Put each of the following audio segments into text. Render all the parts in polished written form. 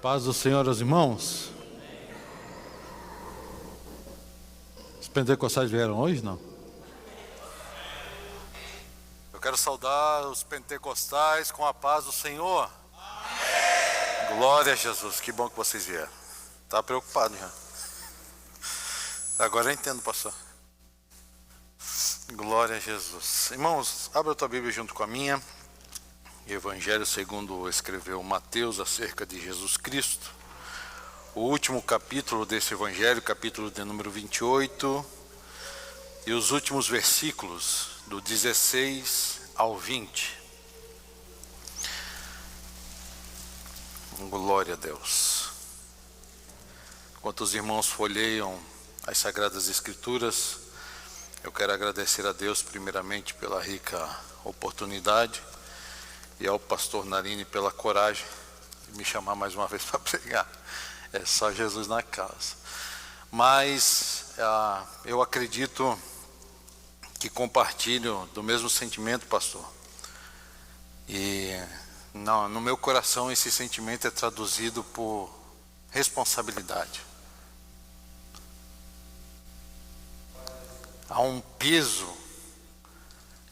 Paz do Senhor aos irmãos. Os pentecostais vieram hoje, não? Eu quero saudar os pentecostais com a paz do Senhor. Amém. Glória a Jesus, que bom que vocês vieram. Estava preocupado já. Agora eu entendo, pastor. Glória a Jesus. Irmãos, abra a tua Bíblia junto com a minha. Evangelho segundo escreveu Mateus acerca de Jesus Cristo. O último capítulo desse Evangelho, capítulo de número 28, e os últimos versículos, do 16 ao 20. Glória a Deus. Enquanto os irmãos folheiam as Sagradas Escrituras, eu quero agradecer a Deus primeiramente pela rica oportunidade e ao pastor Narini pela coragem de me chamar mais uma vez para pregar. É só Jesus na casa. Mas eu acredito que compartilho do mesmo sentimento, pastor. E no meu coração esse sentimento é traduzido por responsabilidade. Há um peso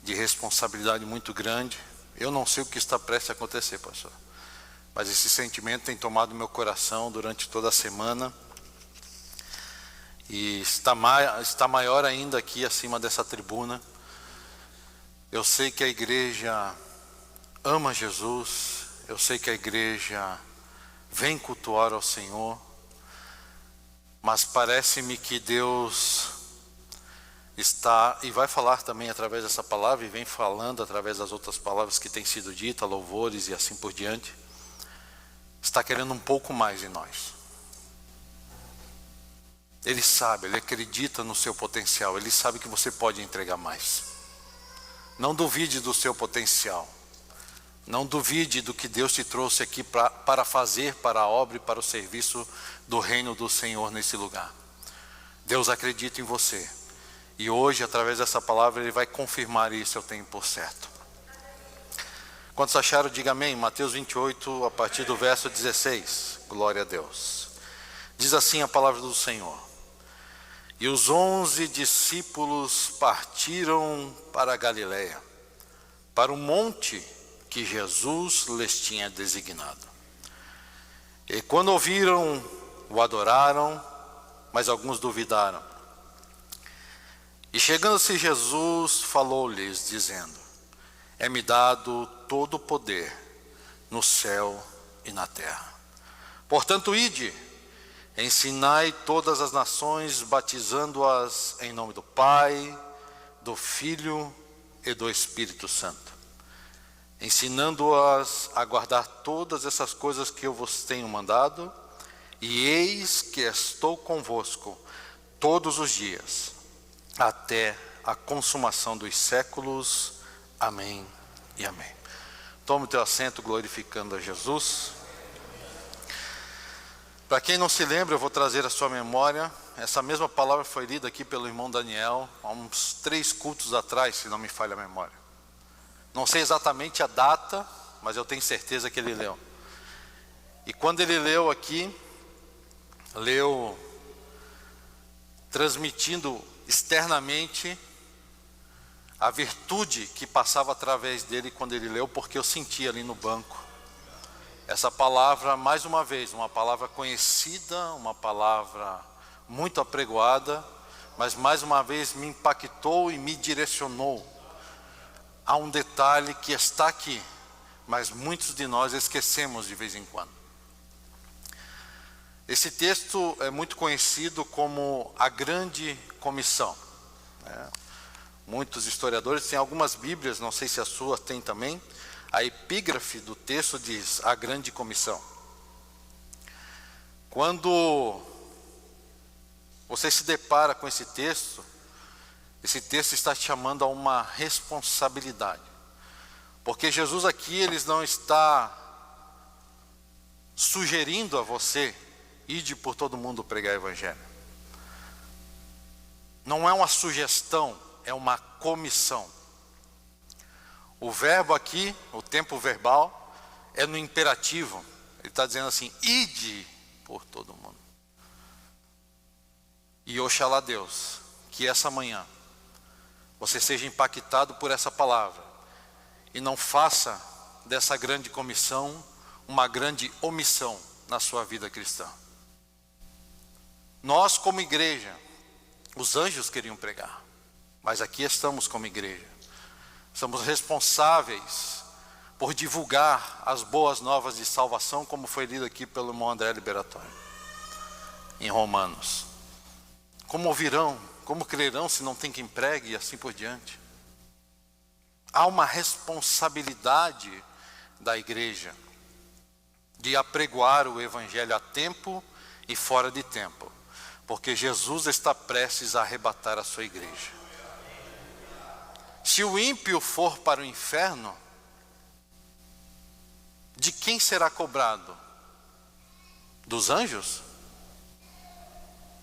de responsabilidade muito grande. Eu não sei o que está prestes a acontecer, pastor, mas esse sentimento tem tomado meu coração durante toda a semana e está maior ainda aqui acima dessa tribuna. Eu sei que a igreja ama Jesus, eu sei que a igreja vem cultuar ao Senhor, mas parece-me que Deus está, e vai falar também através dessa palavra, e vem falando através das outras palavras que têm sido ditas, louvores e assim por diante, está querendo um pouco mais em nós. Ele sabe, ele acredita no seu potencial, ele sabe que você pode entregar mais. Não duvide do seu potencial, não duvide do que Deus te trouxe aqui para fazer, para a obra e para o serviço do reino do Senhor nesse lugar. Deus acredita em você. E hoje, através dessa palavra, Ele vai confirmar isso, eu tenho por certo. Quantos acharam, diga amém. Mateus 28, a partir do verso 16. Glória a Deus. Diz assim a palavra do Senhor. E os 11 discípulos partiram para a Galileia, para o monte que Jesus lhes tinha designado. E quando ouviram, o adoraram, mas alguns duvidaram. E chegando-se Jesus, falou-lhes, dizendo: é-me dado todo o poder no céu e na terra. Portanto, ide, ensinai todas as nações, batizando-as em nome do Pai, do Filho e do Espírito Santo, ensinando-as a guardar todas essas coisas que eu vos tenho mandado, e eis que estou convosco todos os dias, até a consumação dos séculos. Amém e amém. Tome o teu assento glorificando a Jesus. Para quem não se lembra, eu vou trazer a sua memória. Essa mesma palavra foi lida aqui pelo irmão Daniel há uns 3 cultos atrás, se não me falha a memória. Não sei exatamente a data, mas eu tenho certeza que ele leu. E quando ele leu aqui, leu transmitindo externamente a virtude que passava através dele quando ele leu, porque eu senti ali no banco essa palavra, mais uma vez, uma palavra conhecida, uma palavra muito apregoada, mas mais uma vez me impactou e me direcionou a um detalhe que está aqui, mas muitos de nós esquecemos de vez em quando. Esse texto é muito conhecido como a Grande Comissão. Muitos historiadores têm algumas bíblias, não sei se a sua tem também. A epígrafe do texto diz a Grande Comissão. Quando você se depara com esse texto está te chamando a uma responsabilidade. Porque Jesus aqui, ele não está sugerindo a você: ide por todo mundo pregar o evangelho. Não é uma sugestão, é uma comissão. O verbo aqui, o tempo verbal, é no imperativo. Ele está dizendo assim: ide por todo mundo. E oxalá Deus, que essa manhã você seja impactado por essa palavra e não faça dessa grande comissão uma grande omissão na sua vida cristã. Nós, como igreja, os anjos queriam pregar, mas aqui estamos como igreja. Somos responsáveis por divulgar as boas novas de salvação, como foi lido aqui pelo irmão André Liberatório, em Romanos. Como ouvirão, como crerão se não tem quem pregue, e assim por diante. Há uma responsabilidade da igreja de apregoar o evangelho a tempo e fora de tempo, porque Jesus está prestes a arrebatar a sua igreja. Se o ímpio for para o inferno, de quem será cobrado? Dos anjos?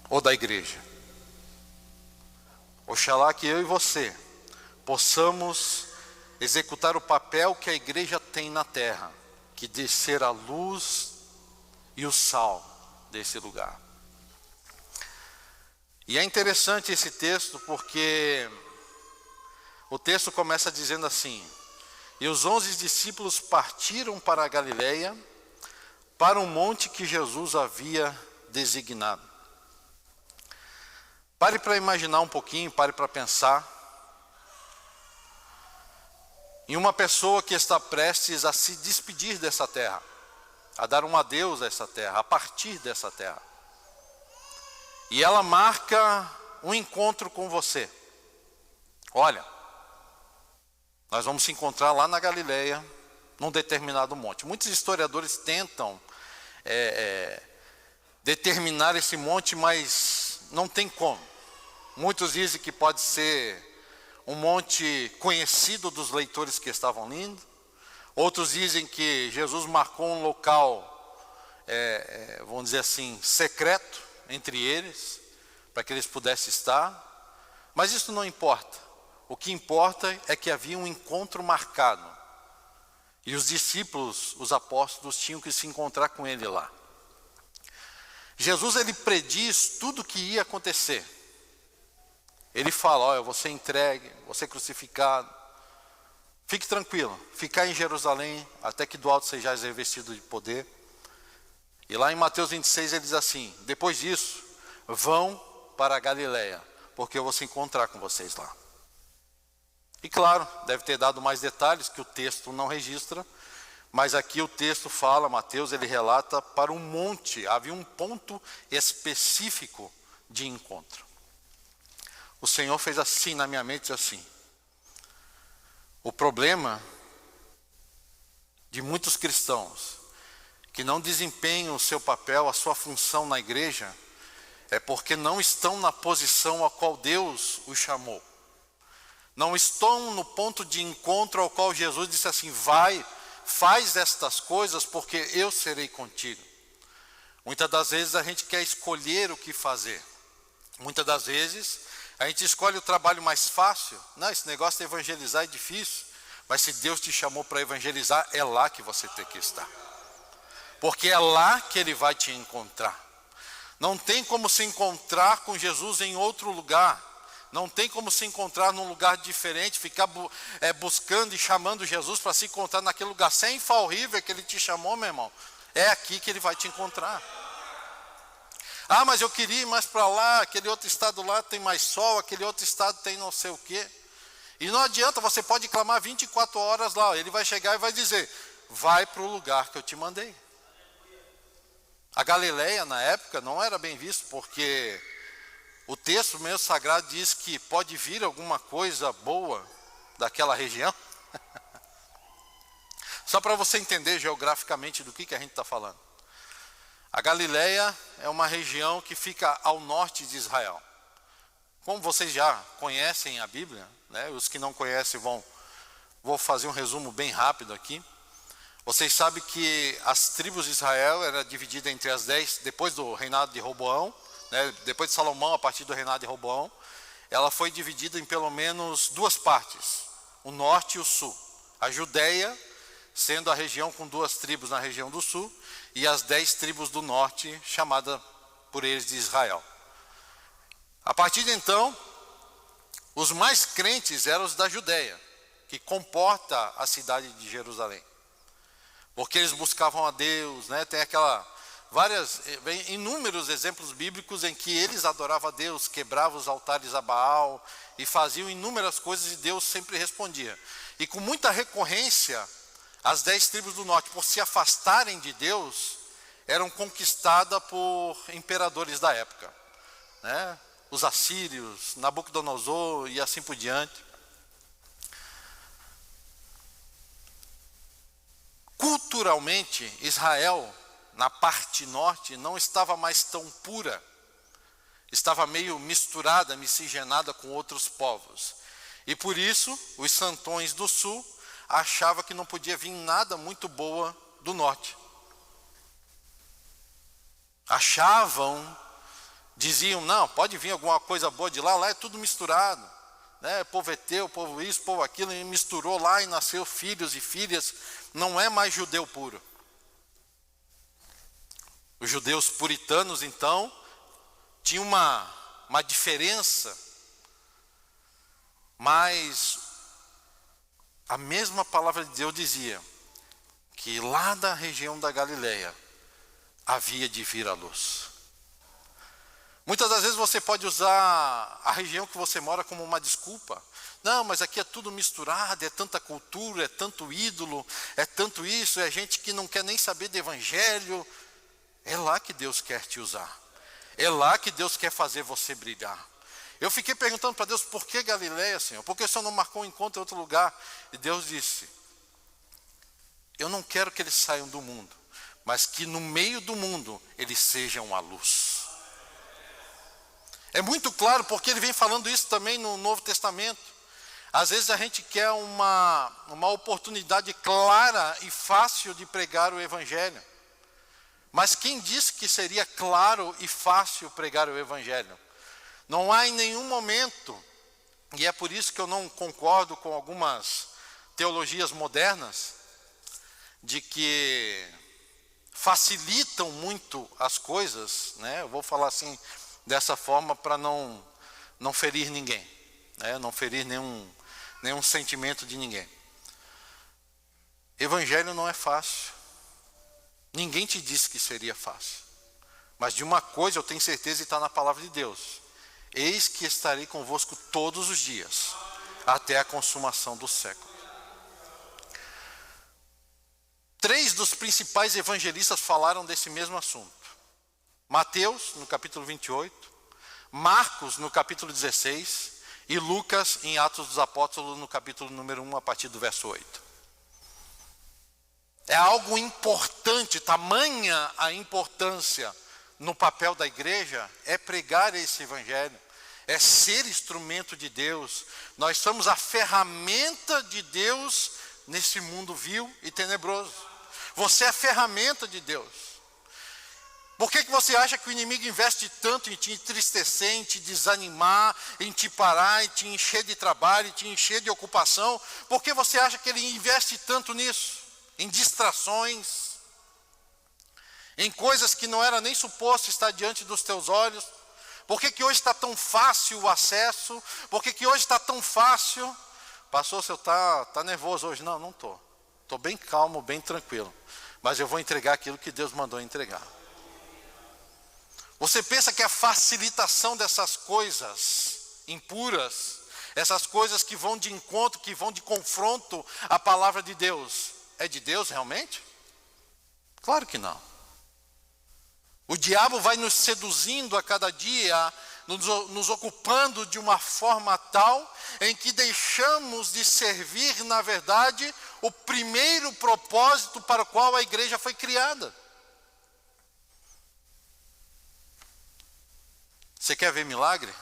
Ou da igreja? Oxalá que eu e você possamos executar o papel que a igreja tem na terra, que de ser a luz e o sal desse lugar. E é interessante esse texto porque o texto começa dizendo assim: e os 11 discípulos partiram para a Galileia, para um monte que Jesus havia designado. Pare para imaginar um pouquinho, pare para pensar em uma pessoa que está prestes a se despedir dessa terra, a dar um adeus a essa terra, a partir dessa terra. E ela marca um encontro com você. Olha, nós vamos se encontrar lá na Galileia, num determinado monte. Muitos historiadores tentam determinar esse monte, mas não tem como. Muitos dizem que pode ser um monte conhecido dos leitores que estavam indo. Outros dizem que Jesus marcou um local, vamos dizer assim, secreto entre eles, para que eles pudessem estar. Mas isso não importa. O que importa é que havia um encontro marcado. E os discípulos, os apóstolos, tinham que se encontrar com ele lá. Jesus, ele prediz tudo o que ia acontecer. Ele fala: olha, eu vou ser entregue, vou ser crucificado. Fique tranquilo, ficar em Jerusalém, até que do alto sejais revestido de poder. E lá em Mateus 26 ele diz assim: depois disso, vão para a Galileia, porque eu vou se encontrar com vocês lá. E claro, deve ter dado mais detalhes que o texto não registra, mas aqui o texto fala, Mateus, ele relata para um monte, havia um ponto específico de encontro. O Senhor fez assim na minha mente, assim: o problema de muitos cristãos que não desempenham o seu papel, a sua função na igreja, é porque não estão na posição a qual Deus os chamou. Não estão no ponto de encontro ao qual Jesus disse assim: vai, faz estas coisas porque eu serei contigo. Muitas das vezes a gente quer escolher o que fazer. Muitas das vezes a gente escolhe o trabalho mais fácil. Não, esse negócio de evangelizar é difícil. Mas se Deus te chamou para evangelizar, é lá que você tem que estar. Porque é lá que Ele vai te encontrar. Não tem como se encontrar com Jesus em outro lugar. Não tem como se encontrar num lugar diferente, ficar buscando e chamando Jesus para se encontrar naquele lugar sem Fall River que Ele te chamou, meu irmão. É aqui que Ele vai te encontrar. Ah, mas eu queria ir mais para lá, aquele outro estado lá tem mais sol, aquele outro estado tem não sei o quê. E não adianta, você pode clamar 24 horas lá, ele vai chegar e vai dizer: vai para o lugar que eu te mandei. A Galileia na época não era bem visto, porque o texto mesmo sagrado diz que pode vir alguma coisa boa daquela região. Só para você entender geograficamente do que a gente está falando. A Galileia é uma região que fica ao norte de Israel. Como vocês já conhecem a Bíblia, né? Os que não conhecem vou fazer um resumo bem rápido aqui. Vocês sabem que as tribos de Israel eram divididas entre as 10, depois do reinado de Roboão, né? Depois de Salomão, a partir do reinado de Roboão, ela foi dividida em pelo menos duas partes, o norte e o sul. A Judéia sendo a região com 2 tribos na região do sul e as 10 tribos do norte, chamada por eles de Israel. A partir de então, os mais crentes eram os da Judéia, que comporta a cidade de Jerusalém, porque eles buscavam a Deus, né? Tem inúmeros exemplos bíblicos em que eles adoravam a Deus, quebravam os altares a Baal e faziam inúmeras coisas e Deus sempre respondia. E com muita recorrência, as 10 tribos do norte, por se afastarem de Deus, eram conquistadas por imperadores da época, né? Os assírios, Nabucodonosor e assim por diante. Culturalmente, Israel, na parte norte, não estava mais tão pura. Estava meio misturada, miscigenada com outros povos. E por isso, os santões do sul achavam que não podia vir nada muito boa do norte. Diziam, não, pode vir alguma coisa boa de lá, lá é tudo misturado, né? Povo heteu, povo isso, povo aquilo, e misturou lá e nasceu filhos e filhas, não é mais judeu puro. Os judeus puritanos, então, tinham uma diferença, mas a mesma palavra de Deus dizia que lá da região da Galileia havia de vir a luz. Muitas das vezes você pode usar a região que você mora como uma desculpa. Não, mas aqui é tudo misturado, é tanta cultura, é tanto ídolo, é tanto isso, é gente que não quer nem saber do evangelho. É lá que Deus quer te usar. É lá que Deus quer fazer você brilhar. Eu fiquei perguntando para Deus, por que Galileia, Senhor? Por que o Senhor não marcou um encontro em outro lugar? E Deus disse, eu não quero que eles saiam do mundo, mas que no meio do mundo eles sejam a luz. É muito claro, porque ele vem falando isso também no Novo Testamento. Às vezes a gente quer uma oportunidade clara e fácil de pregar o Evangelho. Mas quem disse que seria claro e fácil pregar o Evangelho? Não há em nenhum momento, e é por isso que eu não concordo com algumas teologias modernas, de que facilitam muito as coisas, né? Eu vou falar assim, dessa forma para não ferir ninguém, né? Não ferir nenhum sentimento de ninguém. Evangelho não é fácil. Ninguém te disse que seria fácil. Mas de uma coisa eu tenho certeza e está na palavra de Deus. Eis que estarei convosco todos os dias, até a consumação do século. 3 dos principais evangelistas falaram desse mesmo assunto. Mateus, no capítulo 28, Marcos, no capítulo 16, e Lucas, em Atos dos Apóstolos, no capítulo número 1, a partir do verso 8. É algo importante, tamanha a importância no papel da igreja, é pregar esse evangelho, é ser instrumento de Deus. Nós somos a ferramenta de Deus nesse mundo vil e tenebroso. Você é a ferramenta de Deus. Por que você acha que o inimigo investe tanto em te entristecer, em te desanimar, em te parar, em te encher de trabalho, em te encher de ocupação? Por que você acha que ele investe tanto nisso? Em distrações, em coisas que não era nem suposto estar diante dos teus olhos. Por que hoje está tão fácil o acesso? Por que hoje está tão fácil? Pastor, você está nervoso hoje? Não, não estou. Estou bem calmo, bem tranquilo. Mas eu vou entregar aquilo que Deus mandou entregar. Você pensa que a facilitação dessas coisas impuras, essas coisas que vão de encontro, que vão de confronto à palavra de Deus, é de Deus realmente? Claro que não. O diabo vai nos seduzindo a cada dia, nos ocupando de uma forma tal em que deixamos de servir, na verdade, o primeiro propósito para o qual a igreja foi criada. Você quer ver milagre?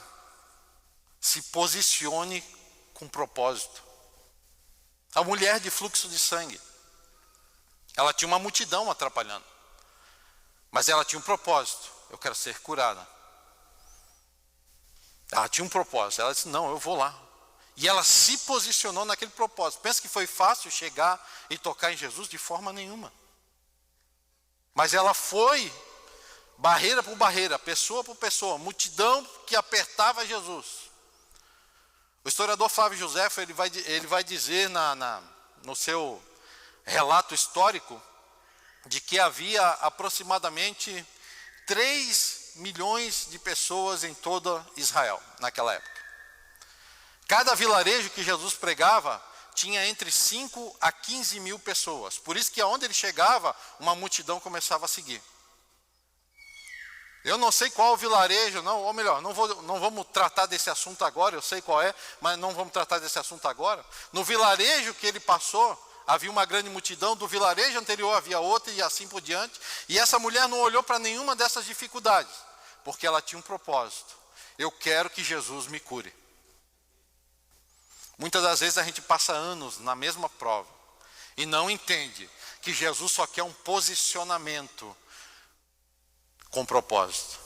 Se posicione com propósito. A mulher de fluxo de sangue, ela tinha uma multidão atrapalhando, mas ela tinha um propósito: eu quero ser curada. Ela tinha um propósito, ela disse, não, eu vou lá. E ela se posicionou naquele propósito. Pensa que foi fácil chegar e tocar em Jesus? De forma nenhuma. Mas ela foi barreira por barreira, pessoa por pessoa, multidão que apertava Jesus. O historiador Flávio Joséfo, ele vai dizer no seu relato histórico de que havia aproximadamente 3 milhões de pessoas em toda Israel naquela época. Cada vilarejo que Jesus pregava tinha entre 5 a 15 mil pessoas. Por isso que aonde ele chegava, uma multidão começava a seguir. Eu não sei qual o vilarejo, ou melhor, não vamos tratar desse assunto agora, eu sei qual é, mas não vamos tratar desse assunto agora. No vilarejo que ele passou, havia uma grande multidão, do vilarejo anterior havia outra e assim por diante. E essa mulher não olhou para nenhuma dessas dificuldades, porque ela tinha um propósito. Eu quero que Jesus me cure. Muitas das vezes a gente passa anos na mesma prova e não entende que Jesus só quer um posicionamento com propósito.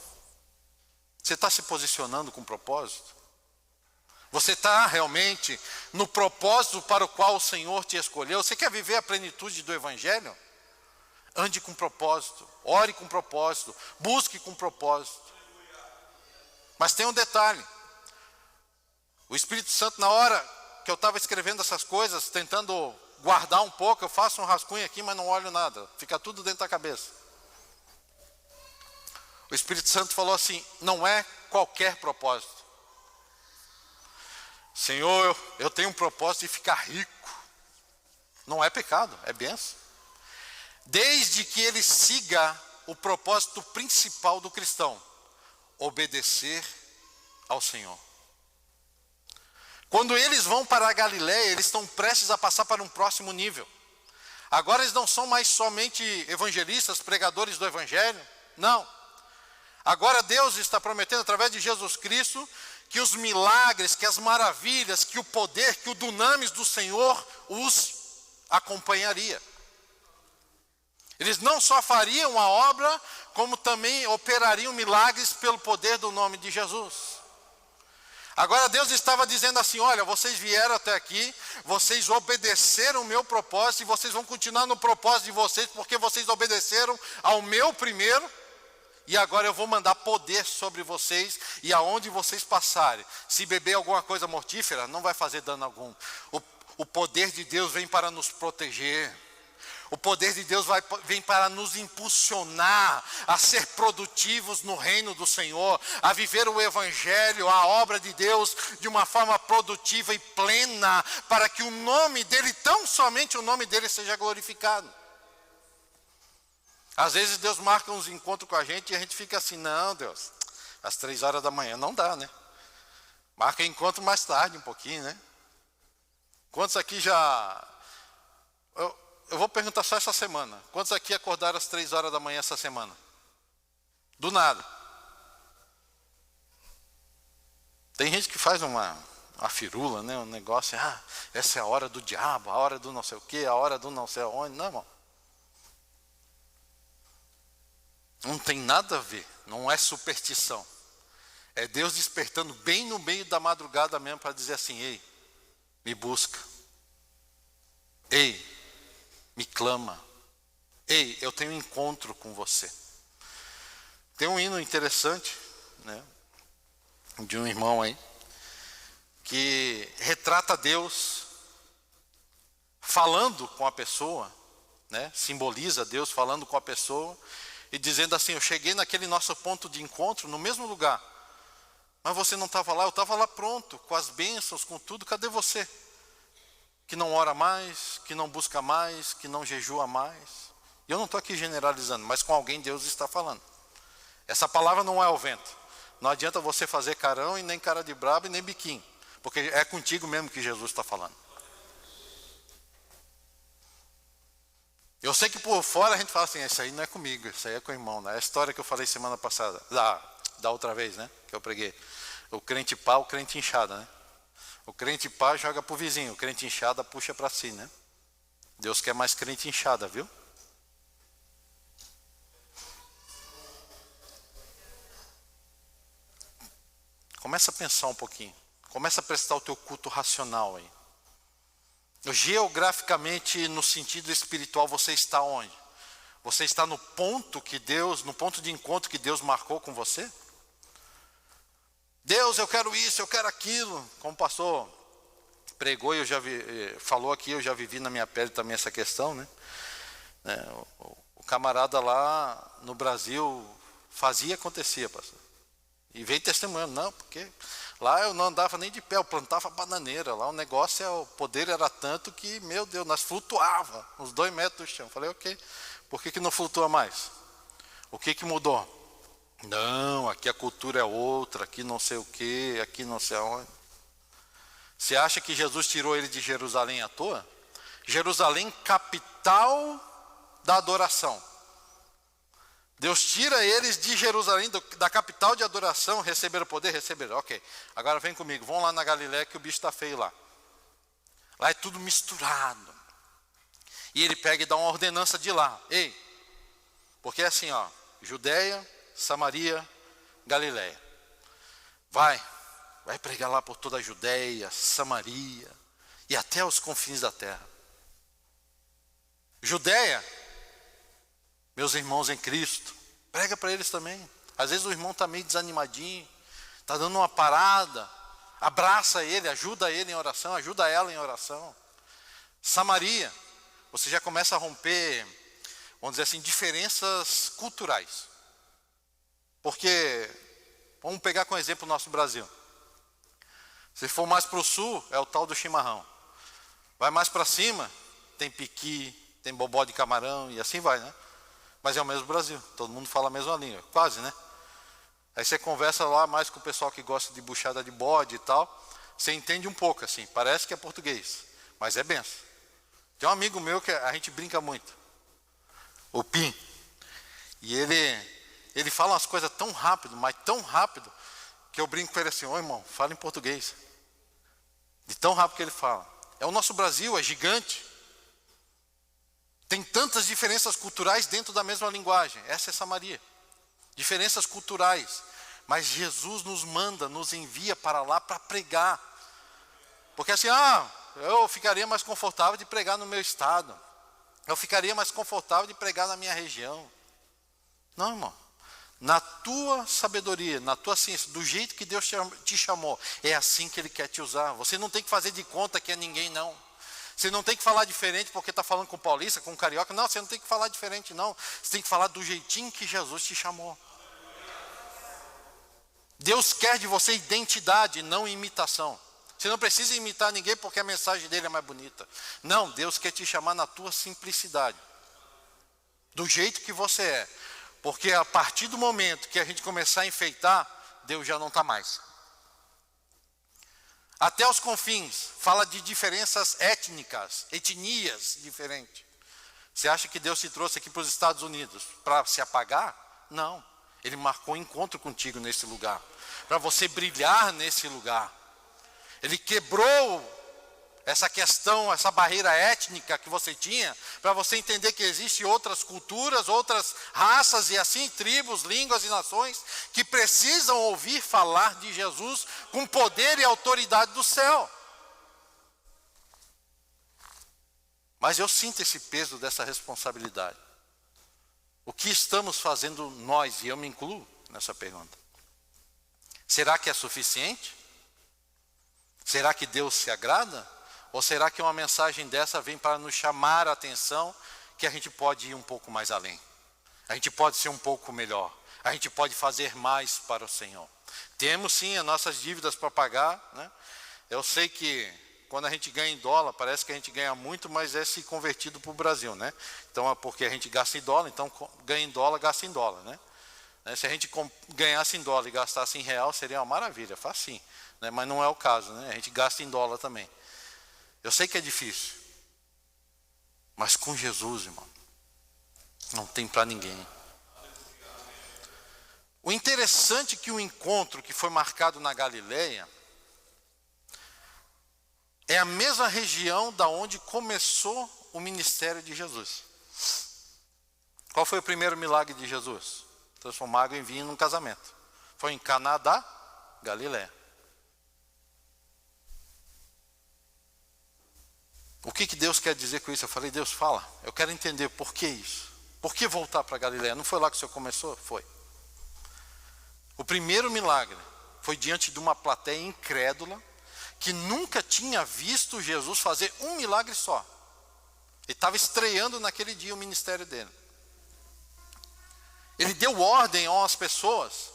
Você está se posicionando com propósito? Você está realmente no propósito para o qual o Senhor te escolheu? Você quer viver a plenitude do Evangelho? Ande com propósito, ore com propósito, busque com propósito. Mas tem um detalhe. O Espírito Santo, na hora que eu estava escrevendo essas coisas, tentando guardar um pouco, eu faço um rascunho aqui, mas não olho nada. Fica tudo dentro da cabeça. O Espírito Santo falou assim: não é qualquer propósito. Senhor, eu tenho um propósito de ficar rico. Não é pecado, é bênção. Desde que ele siga o propósito principal do cristão: obedecer ao Senhor. Quando eles vão para a Galileia, eles estão prestes a passar para um próximo nível. Agora eles não são mais somente evangelistas, pregadores do Evangelho. Não. Agora Deus está prometendo, através de Jesus Cristo, que os milagres, que as maravilhas, que o poder, que o dunamis do Senhor os acompanharia. Eles não só fariam a obra, como também operariam milagres pelo poder do nome de Jesus. Agora Deus estava dizendo assim: olha, vocês vieram até aqui, vocês obedeceram o meu propósito e vocês vão continuar no propósito de vocês, porque vocês obedeceram ao meu primeiro, e agora eu vou mandar poder sobre vocês, e aonde vocês passarem, se beber alguma coisa mortífera, não vai fazer dano algum. O poder de Deus vem para nos proteger. O poder de Deus vem para nos impulsionar a ser produtivos no reino do Senhor, a viver o Evangelho, a obra de Deus de uma forma produtiva e plena, para que o nome dEle, tão somente o nome dEle, seja glorificado. Às vezes Deus marca uns encontros com a gente e a gente fica assim: não, Deus, às 3 horas da manhã não dá, né? Marca encontro mais tarde um pouquinho, né? Quantos aqui já... Eu vou perguntar só essa semana. Quantos aqui acordaram às 3 horas da manhã essa semana? Do nada. Tem gente que faz uma firula, né? Um negócio, essa é a hora do diabo, a hora do não sei o quê, a hora do não sei aonde. Não, irmão. Não tem nada a ver, não é superstição. É Deus despertando bem no meio da madrugada mesmo para dizer assim: ei, me busca. Ei, me clama. Ei, eu tenho um encontro com você. Tem um hino interessante, né, de um irmão aí, que retrata Deus falando com a pessoa, né, simboliza Deus falando com a pessoa e dizendo assim: eu cheguei naquele nosso ponto de encontro, no mesmo lugar, mas você não estava lá, eu estava lá pronto, com as bênçãos, com tudo. Cadê você? Que não ora mais, que não busca mais, que não jejua mais. E eu não estou aqui generalizando, mas com alguém Deus está falando. Essa palavra não é ao vento. Não adianta você fazer carão e nem cara de brabo e nem biquinho, porque é contigo mesmo que Jesus está falando. Eu sei que por fora a gente fala assim: isso aí não é comigo, isso aí é com o irmão, né? É a história que eu falei semana passada, da outra vez, né, que eu preguei. O crente pá, o crente inchada, né? O crente pá joga pro vizinho, o crente inchada puxa para si, né? Deus quer mais crente inchada, viu? Começa a pensar um pouquinho. Começa a prestar o teu culto racional aí. Geograficamente, no sentido espiritual, você está onde? Você está no ponto de encontro que Deus marcou com você? Deus, eu quero isso, eu quero aquilo. Como o pastor pregou, falou aqui, eu já vivi na minha pele também essa questão, né? O camarada lá no Brasil fazia e acontecia, pastor. E veio testemunhando, não, porque lá eu não andava nem de pé, eu plantava bananeira. Lá o poder era tanto que, meu Deus, nós flutuava uns 2 metros do chão. Falei, ok, por que não flutua mais? O que mudou? Não, aqui a cultura é outra, aqui não sei o que, aqui não sei aonde. Você acha que Jesus tirou ele de Jerusalém à toa? Jerusalém, capital da adoração. Deus tira eles de Jerusalém, da capital de adoração, receberam poder, receberam. Ok, agora vem comigo, vão lá na Galiléia que o bicho está feio lá. Lá é tudo misturado. E ele pega e dá uma ordenança de lá. Ei, porque é assim, ó, Judeia, Samaria, Galiléia. Vai pregar lá por toda a Judeia, Samaria e até os confins da terra. Judeia, meus irmãos em Cristo, prega para eles também. Às vezes o irmão está meio desanimadinho, está dando uma parada, abraça ele, ajuda ele em oração, ajuda ela em oração. Samaria, você já começa a romper, vamos dizer assim, diferenças culturais. Porque, vamos pegar como exemplo o nosso Brasil. Se for mais para o sul, é o tal do chimarrão. Vai mais para cima, tem piqui, tem bobó de camarão e assim vai, né? Mas é o mesmo Brasil, todo mundo fala a mesma língua, quase, né? Aí você conversa lá mais com o pessoal que gosta de buchada de bode e tal, você entende um pouco assim, parece que é português, mas é benção. Tem um amigo meu que a gente brinca muito, o Pim, e ele fala umas coisas tão rápido, mas tão rápido, que eu brinco com ele assim, ô irmão, fala em português. De tão rápido que ele fala. É o nosso Brasil, é gigante. Tem tantas diferenças culturais dentro da mesma linguagem. Essa é Samaria. Diferenças culturais. Mas Jesus nos manda, nos envia para lá para pregar. Porque assim, eu ficaria mais confortável de pregar no meu estado. Eu ficaria mais confortável de pregar na minha região. Não, irmão. Na tua sabedoria, na tua ciência, do jeito que Deus te chamou, é assim que Ele quer te usar. Você não tem que fazer de conta que é ninguém, não. Você não tem que falar diferente porque está falando com paulista, com carioca. Não, você não tem que falar diferente, não. Você tem que falar do jeitinho que Jesus te chamou. Deus quer de você identidade, não imitação. Você não precisa imitar ninguém porque a mensagem dele é mais bonita. Não, Deus quer te chamar na tua simplicidade. Do jeito que você é. Porque a partir do momento que a gente começar a enfeitar, Deus já não está mais. Até os confins, fala de diferenças étnicas, etnias diferentes. Você acha que Deus te trouxe aqui para os Estados Unidos para se apagar? Não. Ele marcou um encontro contigo nesse lugar, para você brilhar nesse lugar. Ele quebrou essa questão, essa barreira étnica que você tinha, para você entender que existem outras culturas, outras raças e assim, tribos, línguas e nações, que precisam ouvir falar de Jesus com poder e autoridade do céu. Mas eu sinto esse peso dessa responsabilidade. O que estamos fazendo nós, e eu me incluo nessa pergunta? Será que é suficiente? Será que Deus se agrada? Ou será que uma mensagem dessa vem para nos chamar a atenção que a gente pode ir um pouco mais além? A gente pode ser um pouco melhor. A gente pode fazer mais para o Senhor. Temos sim as nossas dívidas para pagar, né? Eu sei que quando a gente ganha em dólar, parece que a gente ganha muito, mas é se convertido para o Brasil, né? Então é porque a gente gasta em dólar, então ganha em dólar, gasta em dólar, né? Se a gente ganhasse em dólar e gastasse em real, seria uma maravilha, facinho, né? Mas não é o caso, né? A gente gasta em dólar também. Eu sei que é difícil, mas com Jesus, irmão, não tem para ninguém. O interessante é que o encontro que foi marcado na Galileia é a mesma região da onde começou o ministério de Jesus. Qual foi o primeiro milagre de Jesus? Transformar água em vinho num casamento. Foi em Caná da Galileia. O que Deus quer dizer com isso? Eu falei, Deus, fala, eu quero entender por que isso. Por que voltar para Galileia? Não foi lá que o Senhor começou? Foi. O primeiro milagre foi diante de uma plateia incrédula, que nunca tinha visto Jesus fazer um milagre só. Ele estava estreando naquele dia o ministério dele. Ele deu ordem às pessoas,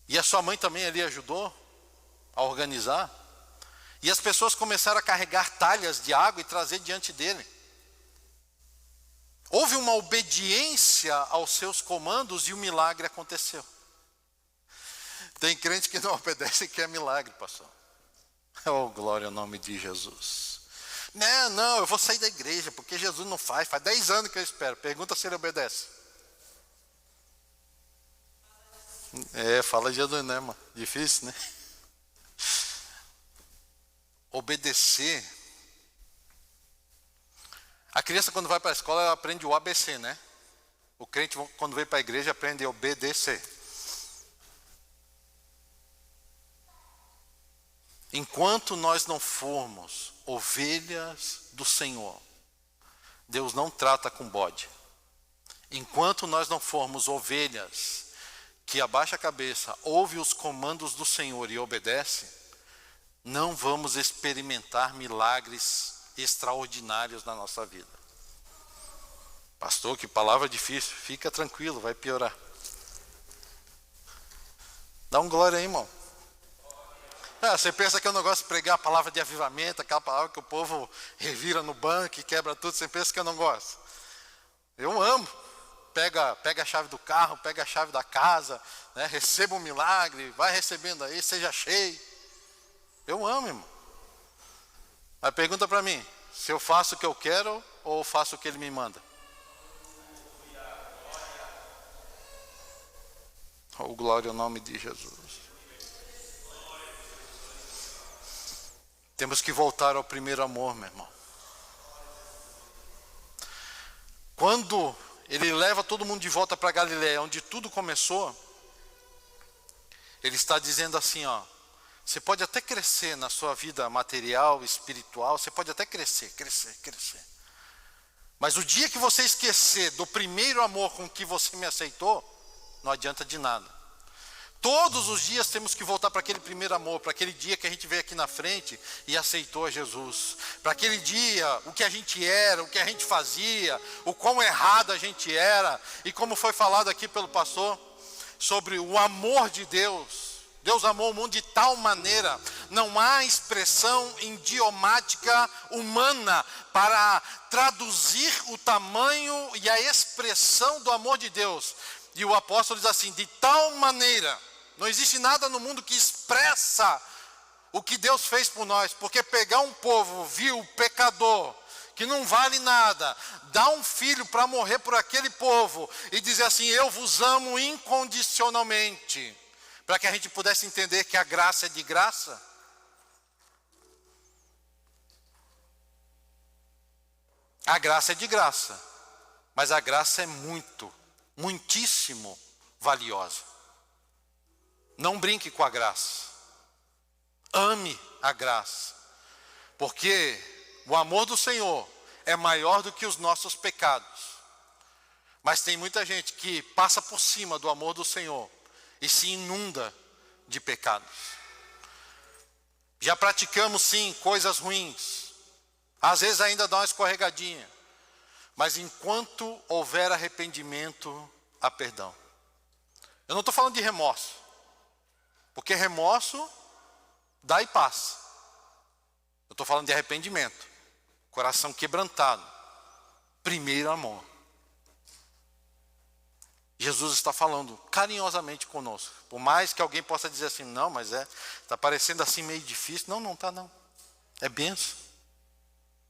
e a sua mãe também ali ajudou a organizar, e as pessoas começaram a carregar talhas de água e trazer diante dele. Houve uma obediência aos seus comandos e o milagre aconteceu. Tem crente que não obedece e quer milagre, pastor. Oh, glória ao nome de Jesus. Não, eu vou sair da igreja, porque Jesus não faz 10 anos que eu espero. Pergunta se ele obedece. Fala Jesus, né, mano? Difícil, né? Obedecer. A criança, quando vai para a escola, ela aprende o ABC, né? O crente, quando vem para a igreja, aprende a obedecer. Enquanto nós não formos ovelhas do Senhor, Deus não trata com bode. Enquanto nós não formos ovelhas que abaixa a cabeça, ouve os comandos do Senhor e obedece, não vamos experimentar milagres extraordinários na nossa vida. Pastor, que palavra difícil. Fica tranquilo, vai piorar. Dá um glória aí, irmão. Você pensa que eu não gosto de pregar a palavra de avivamento, aquela palavra que o povo revira no banco e quebra tudo. Você pensa que eu não gosto? Eu amo. Pega a chave do carro, pega a chave da casa, né? Receba um milagre, vai recebendo aí, seja cheio. Eu amo, irmão. Mas pergunta para mim, se eu faço o que eu quero ou faço o que ele me manda? Oh, glória ao nome de Jesus. Temos que voltar ao primeiro amor, meu irmão. Quando ele leva todo mundo de volta para Galileia, onde tudo começou, ele está dizendo assim, ó, você pode até crescer na sua vida material, espiritual, você pode até crescer. Mas o dia que você esquecer do primeiro amor com que você me aceitou, não adianta de nada. Todos os dias temos que voltar para aquele primeiro amor, para aquele dia que a gente veio aqui na frente e aceitou a Jesus. Para aquele dia, o que a gente era, o que a gente fazia, o quão errado a gente era. E como foi falado aqui pelo pastor, sobre o amor de Deus. Deus amou o mundo de tal maneira, não há expressão idiomática humana para traduzir o tamanho e a expressão do amor de Deus. E o apóstolo diz assim, de tal maneira, não existe nada no mundo que expressa o que Deus fez por nós, porque pegar um povo vil, pecador, que não vale nada, dar um filho para morrer por aquele povo e dizer assim, eu vos amo incondicionalmente, para que a gente pudesse entender que a graça é de graça. A graça é de graça, mas a graça é muitíssimo valiosa. Não brinque com a graça. Ame a graça. Porque o amor do Senhor é maior do que os nossos pecados. Mas tem muita gente que passa por cima do amor do Senhor e se inunda de pecados. Já praticamos sim coisas ruins. Às vezes ainda dá uma escorregadinha. Mas enquanto houver arrependimento, há perdão. Eu não estou falando de remorso. Porque remorso dá e passa. Eu estou falando de arrependimento. Coração quebrantado. Primeiro amor. Jesus está falando carinhosamente conosco. Por mais que alguém possa dizer assim, não, mas está parecendo assim meio difícil. Não, não está não. É bênção.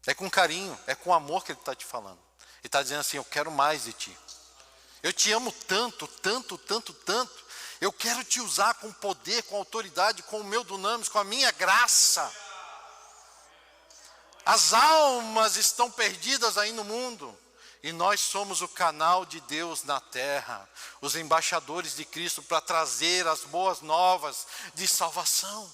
É com carinho, é com amor que ele está te falando. Ele está dizendo assim, eu quero mais de ti. Eu te amo tanto, tanto, tanto, tanto. Eu quero te usar com poder, com autoridade, com o meu dunamis, com a minha graça. As almas estão perdidas aí no mundo. E nós somos o canal de Deus na terra. Os embaixadores de Cristo para trazer as boas novas de salvação.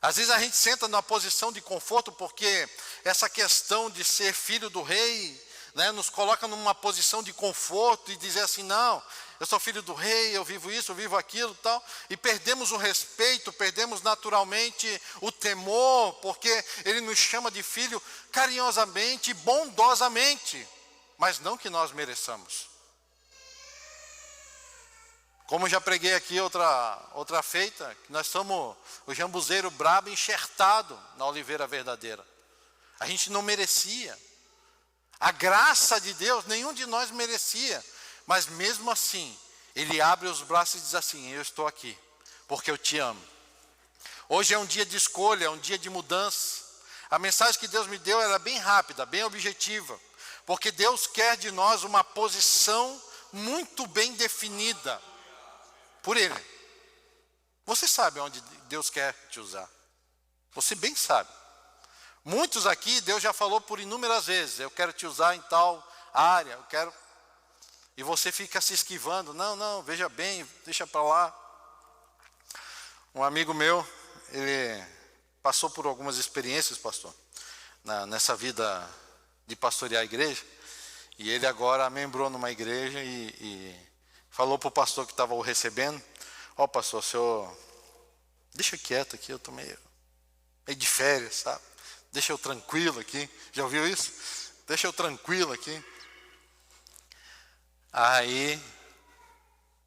Às vezes a gente senta numa posição de conforto porque essa questão de ser filho do rei, né, nos coloca numa posição de conforto e dizer assim, não, eu sou filho do rei, eu vivo isso, eu vivo aquilo e tal. E perdemos o respeito, perdemos naturalmente o temor, porque ele nos chama de filho carinhosamente e bondosamente, mas não que nós mereçamos. Como já preguei aqui outra feita, que nós somos o jambuzeiro brabo enxertado na oliveira verdadeira. A gente não merecia. A graça de Deus, nenhum de nós merecia. Mas mesmo assim, Ele abre os braços e diz assim, eu estou aqui, porque eu te amo. Hoje é um dia de escolha, é um dia de mudança. A mensagem que Deus me deu era bem rápida, bem objetiva. Porque Deus quer de nós uma posição muito bem definida por Ele. Você sabe onde Deus quer te usar. Você bem sabe. Muitos aqui, Deus já falou por inúmeras vezes, eu quero te usar em tal área, eu quero... E você fica se esquivando, não, veja bem, deixa para lá. Um amigo meu, ele passou por algumas experiências, pastor, nessa vida de pastorear a igreja, e ele agora membrou numa igreja e falou para o pastor que estava o recebendo, ó pastor, o senhor, deixa quieto aqui, eu estou meio de férias, sabe? Deixa eu tranquilo aqui. Já ouviu isso? Deixa eu tranquilo aqui. Aí,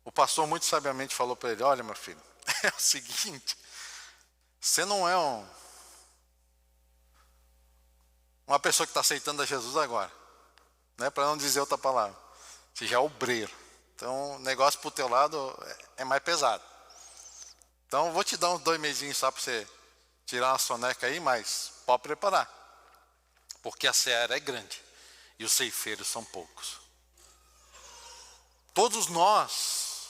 o pastor muito sabiamente falou para ele, olha meu filho, é o seguinte, você não é uma pessoa que está aceitando a Jesus agora, né? Para não dizer outra palavra. Você já é obreiro. Então, o negócio para o teu lado é mais pesado. Então, vou te dar uns 2 mesinhos só para você tirar uma soneca aí, mas pode preparar. Porque a seara é grande e os ceifeiros são poucos. Todos nós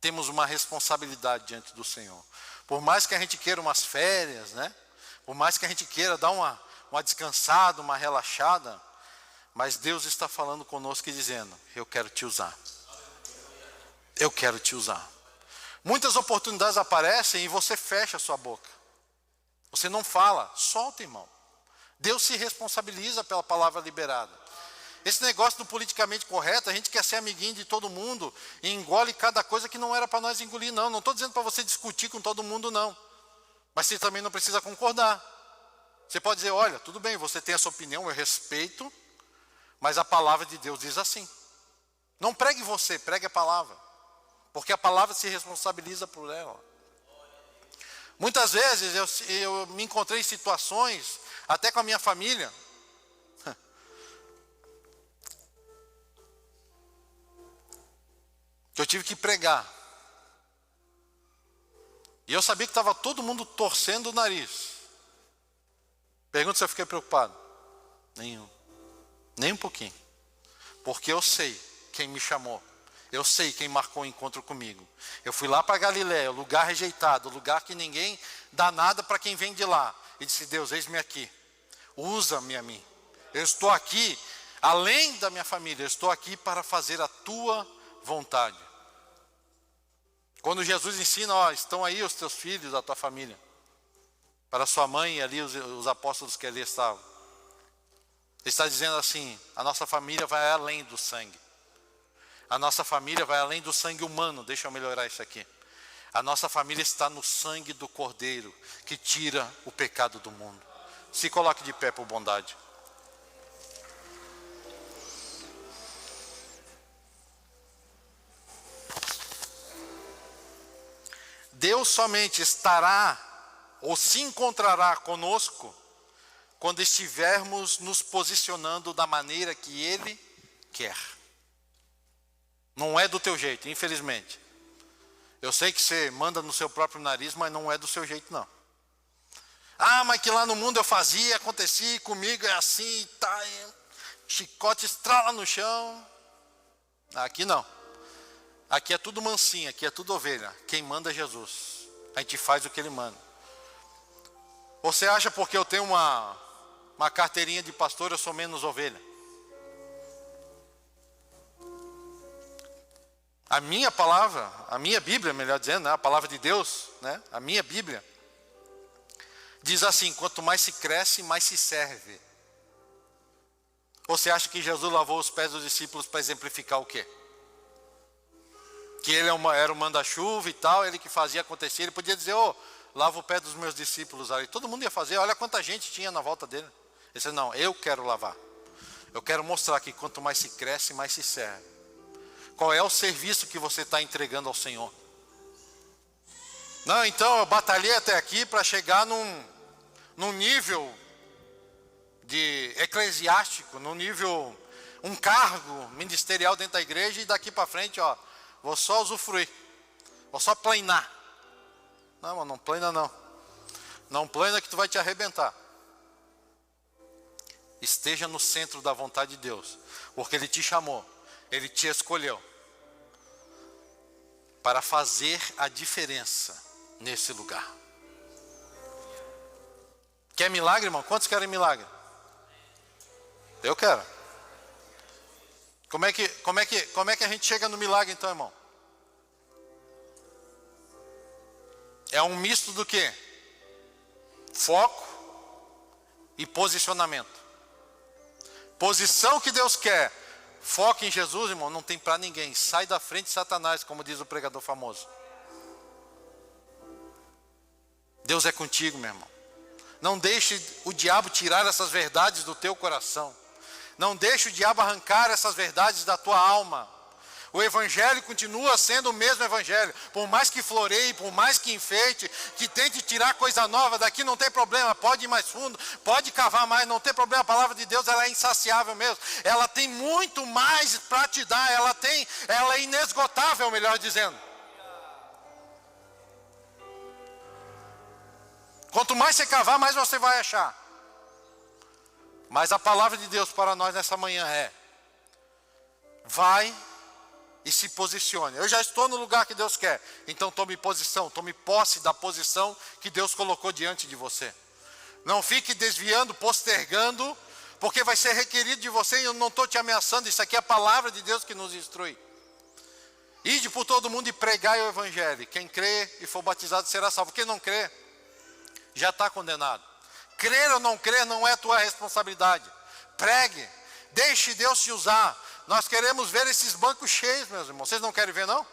temos uma responsabilidade diante do Senhor. Por mais que a gente queira umas férias, né? Por mais que a gente queira dar uma descansada, uma relaxada, mas Deus está falando conosco e dizendo, eu quero te usar. Eu quero te usar. Muitas oportunidades aparecem e você fecha a sua boca. Você não fala, solta, irmão. Deus se responsabiliza pela palavra liberada. Esse negócio do politicamente correto, a gente quer ser amiguinho de todo mundo e engole cada coisa que não era para nós engolir, não. Não estou dizendo para você discutir com todo mundo, não. Mas você também não precisa concordar. Você pode dizer, olha, tudo bem, você tem a sua opinião, eu respeito, mas a palavra de Deus diz assim. Não pregue você, pregue a palavra. Porque a palavra se responsabiliza por ela. Muitas vezes eu me encontrei em situações, até com a minha família, que eu tive que pregar. E eu sabia que estava todo mundo torcendo o nariz. Pergunta se eu fiquei preocupado. Nenhum. Nem um pouquinho. Porque eu sei quem me chamou. Eu sei quem marcou o encontro comigo. Eu fui lá para Galiléia, lugar rejeitado, lugar que ninguém dá nada para quem vem de lá. E disse, Deus, eis-me aqui. Usa-me a mim. Eu estou aqui, além da minha família, eu estou aqui para fazer a tua vontade. Quando Jesus ensina, ó, estão aí os teus filhos, a tua família. Para sua mãe e ali os apóstolos que ali estavam. Ele está dizendo assim, a nossa família vai além do sangue. A nossa família vai além do sangue humano, deixa eu melhorar isso aqui. A nossa família está no sangue do Cordeiro, que tira o pecado do mundo. Se coloque de pé por bondade. Deus somente estará ou se encontrará conosco quando estivermos nos posicionando da maneira que Ele quer. Não é do teu jeito, infelizmente. Eu sei que você manda no seu próprio nariz, mas não é do seu jeito, não. Ah, mas que lá no mundo eu fazia, acontecia, comigo é assim, tá, chicote estrala no chão. Aqui não. Aqui é tudo mansinho, aqui é tudo ovelha. Quem manda é Jesus. A gente faz o que Ele manda. Você acha porque eu tenho uma carteirinha de pastor, eu sou menos ovelha? A minha palavra, a minha Bíblia, melhor dizendo, né? A palavra de Deus, né? A minha Bíblia, diz assim: quanto mais se cresce, mais se serve. Ou você acha que Jesus lavou os pés dos discípulos para exemplificar o quê? Que ele era o manda-chuva e tal, ele que fazia acontecer. Ele podia dizer: lava o pé dos meus discípulos ali. Todo mundo ia fazer, olha quanta gente tinha na volta dele. Ele disse: não, eu quero lavar. Eu quero mostrar que quanto mais se cresce, mais se serve. Qual é o serviço que você está entregando ao Senhor? Não, então eu batalhei até aqui para chegar num nível de eclesiástico, num nível, um cargo ministerial dentro da igreja, e daqui para frente, vou só usufruir, vou só planear. Não, mas não plana não. Não plana que tu vai te arrebentar. Esteja no centro da vontade de Deus, porque Ele te chamou, Ele te escolheu para fazer a diferença nesse lugar. Quer milagre, irmão? Quantos querem milagre? Eu quero. Como é que a gente chega no milagre então, irmão? É um misto do quê? Foco e posicionamento. Posição que Deus quer. Foco em Jesus, irmão, não tem para ninguém. Sai da frente, Satanás, como diz o pregador famoso. Deus é contigo, meu irmão. Não deixe o diabo tirar essas verdades do teu coração. Não deixe o diabo arrancar essas verdades da tua alma. O evangelho continua sendo o mesmo evangelho. Por mais que floreie, por mais que enfeite, que tente tirar coisa nova daqui, não tem problema. Pode ir mais fundo, pode cavar mais, não tem problema. A palavra de Deus, ela é insaciável mesmo. Ela tem muito mais para te dar. Ela é inesgotável, melhor dizendo. Quanto mais você cavar, mais você vai achar. Mas a palavra de Deus para nós nessa manhã é: vai e se posicione. Eu já estou no lugar que Deus quer, então tome posição, tome posse da posição que Deus colocou diante de você. Não fique desviando, postergando, porque vai ser requerido de você, e eu não estou te ameaçando. Isso aqui é a palavra de Deus que nos instrui. Ide por todo mundo e pregai o evangelho. Quem crê e for batizado será salvo. Quem não crê já está condenado. Crer ou não crer não é tua responsabilidade. Pregue, deixe Deus te usar. Nós queremos ver esses bancos cheios, meus irmãos. Vocês não querem ver, não?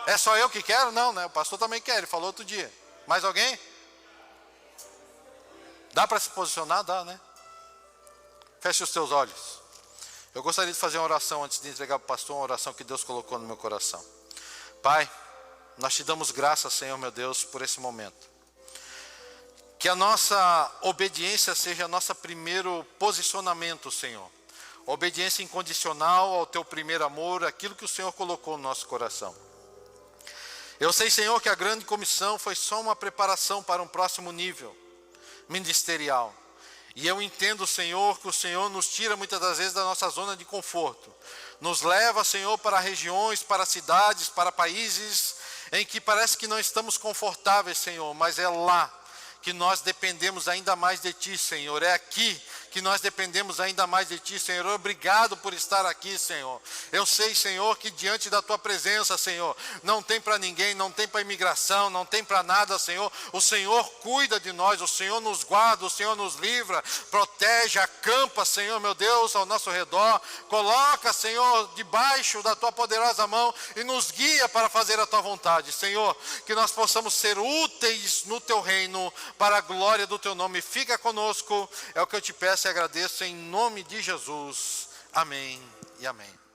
É só eu que quero? Não, né? O pastor também quer, ele falou outro dia. Mais alguém? Dá para se posicionar? Dá, né? Feche os teus olhos. Eu gostaria de fazer uma oração antes de entregar para o pastor, uma oração que Deus colocou no meu coração. Pai, nós te damos graças, Senhor, meu Deus, por esse momento. Que a nossa obediência seja nosso primeiro posicionamento, Senhor. Obediência incondicional ao teu primeiro amor, aquilo que o Senhor colocou no nosso coração. Eu sei, Senhor, que a grande comissão foi só uma preparação para um próximo nível ministerial. E eu entendo, Senhor, que o Senhor nos tira muitas das vezes da nossa zona de conforto. Nos leva, Senhor, para regiões, para cidades, para países em que parece que não estamos confortáveis, Senhor, mas é lá que nós dependemos ainda mais de Ti, Senhor. É aqui que nós dependemos ainda mais de Ti, Senhor. Obrigado por estar aqui, Senhor. Eu sei, Senhor, que diante da Tua presença, Senhor, não tem para ninguém, não tem para imigração, não tem para nada, Senhor. O Senhor cuida de nós, o Senhor nos guarda, o Senhor nos livra, protege, acampa, Senhor, meu Deus, ao nosso redor. Coloca, Senhor, debaixo da Tua poderosa mão e nos guia para fazer a Tua vontade, Senhor. Que nós possamos ser úteis no Teu reino, para a glória do Teu nome. Fica conosco, é o que eu te peço e agradeço em nome de Jesus. Amém e amém.